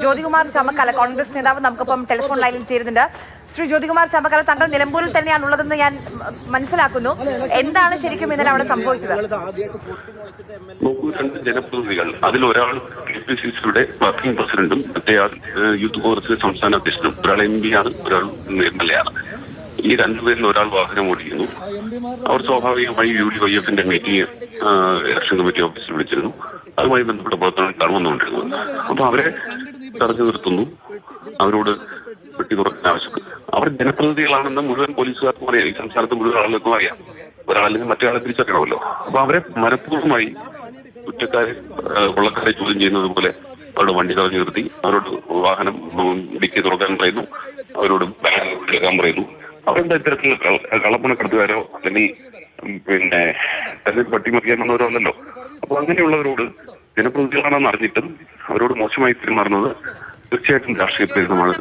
ജ്യോതികുമാർ ചാമക്കാല കോൺഗ്രസ് നേതാവ് നമുക്കിപ്പം ടെലിഫോൺ ലൈനിൽ ചേരുന്നുണ്ട്. ശ്രീ ജ്യോതികുമാർ ചാമക്കാല, താങ്കൾ നിലമ്പൂരിൽ തന്നെയാണ് ഉള്ളതെന്ന് ഞാൻ മനസ്സിലാക്കുന്നു. എന്താണ് ശരിക്കും ഇന്നലെ അവിടെ സംഭവിച്ചത്? രണ്ട് ജനപ്രതിനിധികൾ, അതിലൊരാൾ KPCCയുടെ വർക്കിംഗ് പ്രസിഡന്റും മറ്റേയാൾ യൂത്ത് കോൺഗ്രസിലെ സംസ്ഥാന അധ്യക്ഷനും. ഒരാൾ MP ആണ്, ഒരാൾ MLA ആണ്. ഈ രണ്ടുപേരിൽ ഒരാൾ വാഹനം ഓടിക്കുന്നു. അവർ സ്വാഭാവികമായി UDYF-ന്റെ മീറ്റിംഗ് ഇലക്ഷൻ കമ്മിറ്റി ഓഫീസിൽ വിളിച്ചിരുന്നു. അതുമായി ബന്ധപ്പെട്ട പ്രവർത്തനം നടന്നുകൊണ്ടിരുന്നത്. അപ്പൊ അവരെ തടഞ്ഞു നിർത്തുന്നു, അവരോട് വെട്ടി തുറക്കാൻ ആവശ്യപ്പെട്ടു. അവർ ജനപ്രതിനിധികളാണെന്ന് മുഴുവൻ പോലീസുകാർക്കും അറിയാം, ഈ സംസ്ഥാനത്ത് മുഴുവൻ ആളുകൾക്കും അറിയാം. ഒരാളിന് മറ്റൊരാളെ തിരിച്ചറിയണമല്ലോ. അപ്പൊ അവരെ മനഃപൂർവ്വമായി കുറ്റക്കാരെ കൊള്ളക്കാരെ ചോദ്യം ചെയ്യുന്നത് പോലെ അവരുടെ വണ്ടി തടഞ്ഞു നിർത്തി, അവരോട് വാഹനം ഡിക്കി തുറക്കാൻ പറയുന്നു, അവരോട് ബാഗ് എടുക്കാൻ പറയുന്നു. അവരെന്താ ഇത്തരത്തിൽ കള്ളപ്പണക്കടത്തുകാരോ അല്ലെങ്കിൽ തെരഞ്ഞെടുപ്പ് പട്ടിമറിക്കാൻ വന്നവരോ അല്ലല്ലോ. അപ്പൊ അങ്ങനെയുള്ളവരോട് ജനപ്രതിനിധികളാണെന്ന് അറിഞ്ഞിട്ടും അവരോട് മോശമായി പെരുമാറുന്നത് തീർച്ചയായിട്ടും രാഷ്ട്രീയ പ്രേരിതമാണ്.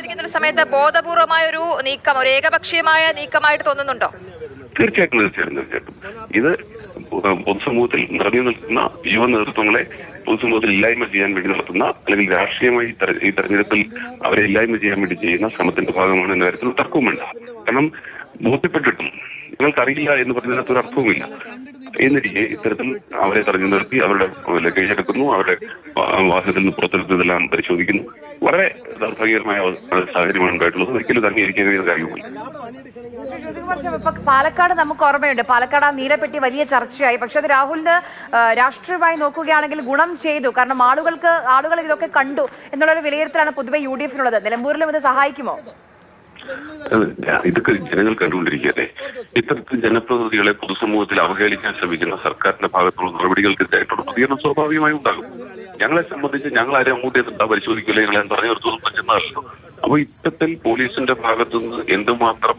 തെരഞ്ഞെടുപ്പ് സമയത്ത് ബോധപൂർവമായ ഒരു നീക്കം, ഒരു ഏകപക്ഷീയമായ നീക്കമായിട്ട് തോന്നുന്നുണ്ടോ? തീർച്ചയായിട്ടും. ഇത് പൊതുസമൂഹത്തിൽ നിറഞ്ഞു നിൽക്കുന്ന യുവ നേതൃത്വങ്ങളെ പൊതുസമൂഹത്തിൽ ഇല്ലായ്മ ചെയ്യാൻ വേണ്ടി നടത്തുന്ന, അല്ലെങ്കിൽ രാഷ്ട്രീയമായി ഈ തെരഞ്ഞെടുപ്പിൽ അവരെ ഇല്ലായ്മ ചെയ്യാൻ വേണ്ടി ചെയ്യുന്ന ശ്രമത്തിന്റെ ഭാഗമാണ് എന്ന കാര്യത്തിൽ തർക്കവും വേണ്ട. കാരണം ബോധ്യപ്പെട്ടിട്ടും നിങ്ങൾക്കറിയില്ല എന്ന് പറഞ്ഞതിനകത്ത് ഒരു അർത്ഥവുമില്ല. എന്നിരിക്കെ ഇത്തരത്തിൽ അവരെ തടഞ്ഞു നിർത്തി അവരുടെ ലഗേജ് എടുക്കുന്നു, അവരുടെ വാഹനത്തിൽ നിന്ന് പുറത്തെടുത്തതെല്ലാം പരിശോധിക്കുന്നു. വളരെ ദൗർഭാഗ്യകരമായ സാഹചര്യമാണ് ഉണ്ടായിട്ടുള്ളത്. ഒരിക്കലും അംഗീകരിക്കാൻ കഴിയുന്ന കാര്യവുമില്ല. പാലക്കാട് നമുക്ക് ഓർമ്മയുണ്ട്. പാലക്കാട് ആ നീലപ്പെട്ടി വലിയ ചർച്ചയായി. പക്ഷെ അത് രാഹുലിന് രാഷ്ട്രീയമായി നോക്കുകയാണെങ്കിൽ ഗുണം ചെയ്തു. കാരണം ആളുകൾ ഇതൊക്കെ കണ്ടു എന്നുള്ളൊരു വിലയിരുത്തലാണ് പൊതുവെ UDF-നുള്ളത്. നിലമ്പൂരിലും ഇത് സഹായിക്കുമോ? ഇതൊക്കെ ജനങ്ങൾ കണ്ടുകൊണ്ടിരിക്കട്ടെ. ഇത്തരത്തിൽ ജനപ്രതിനിധികളെ പൊതുസമൂഹത്തിൽ അവഹേളിക്കാൻ ശ്രമിക്കുന്ന സർക്കാരിന്റെ ഭാഗത്തുള്ള നടപടികൾക്കെതിരായിട്ടുള്ള പ്രതികരണം സ്വാഭാവികമായി ഉണ്ടാകും. ഞങ്ങളെ സംബന്ധിച്ച് ഞങ്ങൾ ആരും അങ്ങോട്ട് എന്താ പരിശോധിക്കില്ല, ഞങ്ങളെ പറഞ്ഞു നിർത്തുന്നു പറ്റുന്നതല്ലോ. അപ്പൊ ഇത്തരത്തിൽ പോലീസിന്റെ ഭാഗത്തുനിന്ന് എന്തുമാത്രം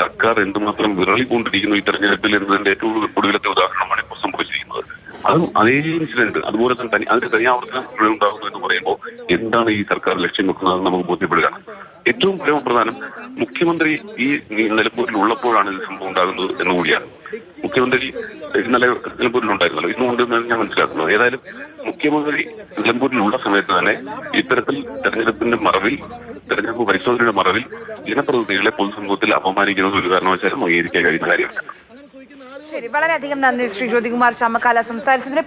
സർക്കാർ എന്തുമാത്രം വിരളിക്കൊണ്ടിരിക്കുന്നു ഈ തെരഞ്ഞെടുപ്പിൽ എന്നതിന്റെ ഏറ്റവും ഒടുവിലത്തെ ഉദാഹരണമാണ് ഇപ്പോൾ സംഭവിച്ചിരിക്കുന്നത്. അതും അതേ ഇൻസിഡന്റ് അതുപോലെ തന്നെ അതിന്റെ തനിയാവർത്തനം ഉണ്ടാകുന്നു എന്ന് പറയുമ്പോൾ എന്താണ് ഈ സർക്കാർ ലക്ഷ്യം വെക്കുന്നതെന്ന് നമുക്ക് ബോധ്യപ്പെടുകയാണ്. ഏറ്റവും പ്രധാനം മുഖ്യമന്ത്രി ഈ നിലമ്പൂരിൽ ഉള്ളപ്പോഴാണ് ഇത് സംഭവം ഉണ്ടാകുന്നത് എന്നുകൂടിയാണ്. മുഖ്യമന്ത്രി ഇന്നലെ നിലമ്പൂരിൽ ഉണ്ടായിരുന്നല്ലോ, ഇന്നുകൊണ്ടെന്നാണ് ഞാൻ മനസ്സിലാക്കുന്നത്. ഏതായാലും മുഖ്യമന്ത്രി നിലമ്പൂരിലുള്ള സമയത്ത് തന്നെ ഇത്തരത്തിൽ തെരഞ്ഞെടുപ്പിന്റെ മറവിൽ, തെരഞ്ഞെടുപ്പ് പരിശോധനയുടെ മറവിൽ ജനപ്രതിനിധികളെ പൊതുസമൂഹത്തിൽ അപമാനിക്കുന്നത് ഒരു കാരണവശാലും അംഗീകരിക്കാൻ കഴിയുന്ന കാര്യമല്ല. ശരി, വളരെയധികം നന്ദി ശ്രീ ജ്യോതികുമാർ ചാമക്കാല സംസാരിച്ചതിന്.